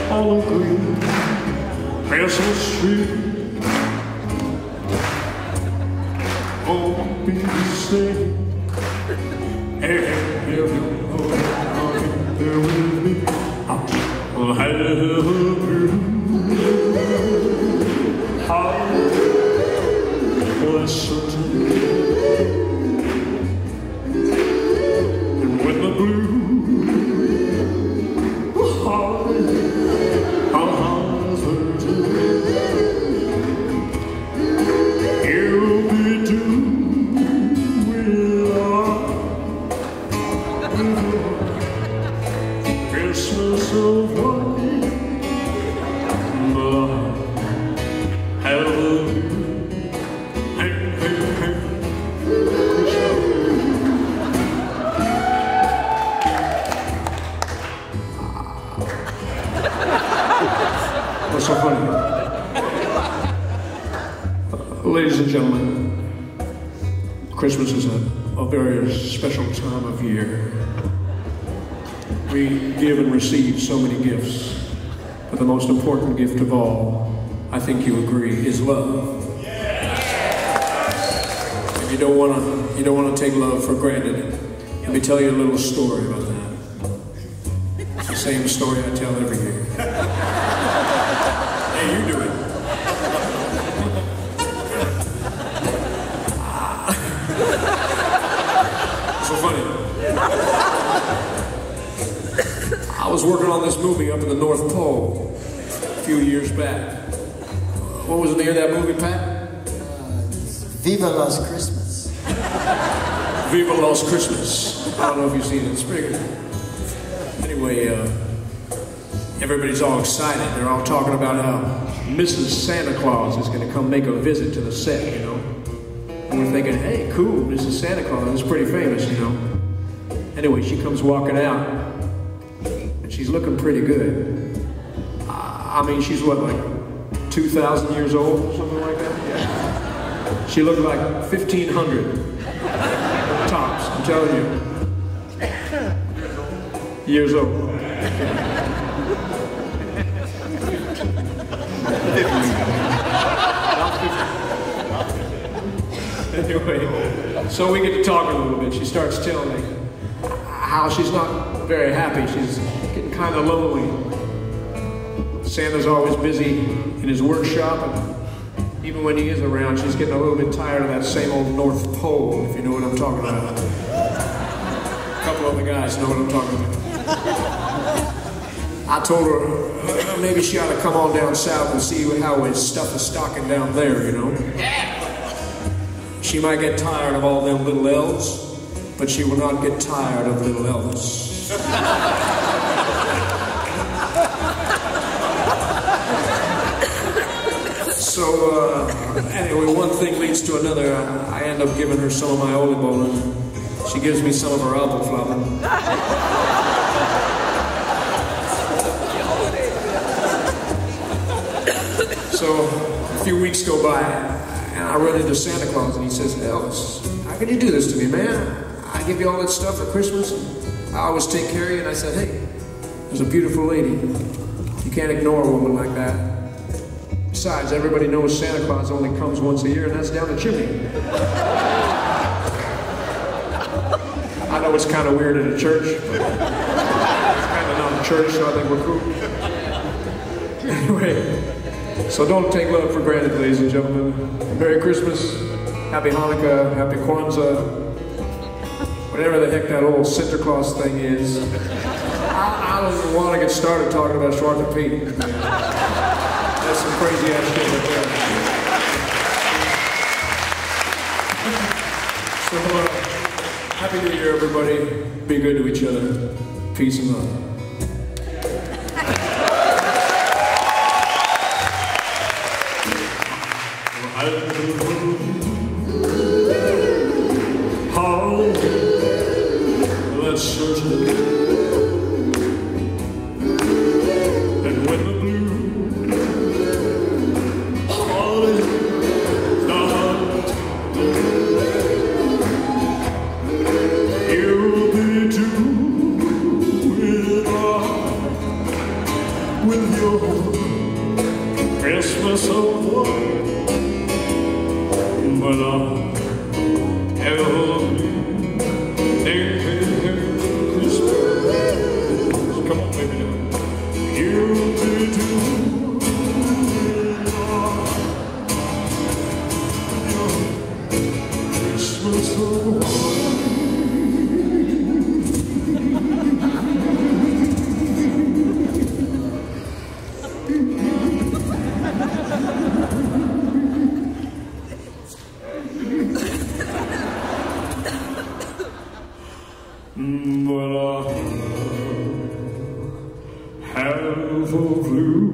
On a green Christmas tree, oh, be safe, and if you know there will be, I'll have a blue heart for a certain, and when the blue Christmas of white, hallelujah, hey, hey, hey, what's so funny? Ladies and gentlemen, Christmas is a very special time of year. We give and receive so many gifts, but the most important gift of all, I think you agree, is love. And you don't want to take love for granted. Let me tell you a little story about that. It's the same story I tell every year. Hey, you do it. So funny. I was working on this movie up in the North Pole a few years back. What was the name of that movie, Pat? Viva Las Christmas. Viva Las Christmas. I don't know if you've seen it. It's pretty good. Anyway, everybody's all excited. They're all talking about how Mrs. Santa Claus is going to come make a visit to the set, you know. And we're thinking, hey, cool, Mrs. Santa Claus is pretty famous, you know. Anyway, she comes walking out. She's looking pretty good. I mean, she's what, like 2,000 years old or something like that? Yeah. She looked like 1,500 tops, I'm telling you. Years old. Anyway, so we get to talk a little bit. She starts telling me how she's not very happy. She's getting kind of lonely. Santa's always busy in his workshop, and even when he is around, she's getting a little bit tired of that same old North Pole, if you know what I'm talking about. A couple of the guys know what I'm talking about. I told her maybe she ought to come on down south and see how his stuff is stocking down there, you know. She might get tired of all them little elves, but she will not get tired of little Elvis. So, anyway, one thing leads to another. I end up giving her some of my oliebowling. She gives me some of her apfelflappen. So, a few weeks go by, and I run into Santa Claus, and he says, Elvis, how can you do this to me, man? I give you all that stuff for Christmas, and I always take care of you. And I said, hey, there's a beautiful lady. You can't ignore a woman like that. Besides, everybody knows Santa Claus only comes once a year, and that's down the chimney. I know it's kind of weird in a church, but it's kind of not a church, so I think we're cool. Anyway, so don't take love for granted, ladies and gentlemen. Merry Christmas, Happy Hanukkah, Happy Kwanzaa, whatever the heck that old Santa Claus thing is. I don't even want to get started talking about Schwartz and Pete. That's some crazy ass shit right there. So, Happy New Year, everybody. Be good to each other. Peace and love. Let's search it. And when the blue heart is not, But I have a clue.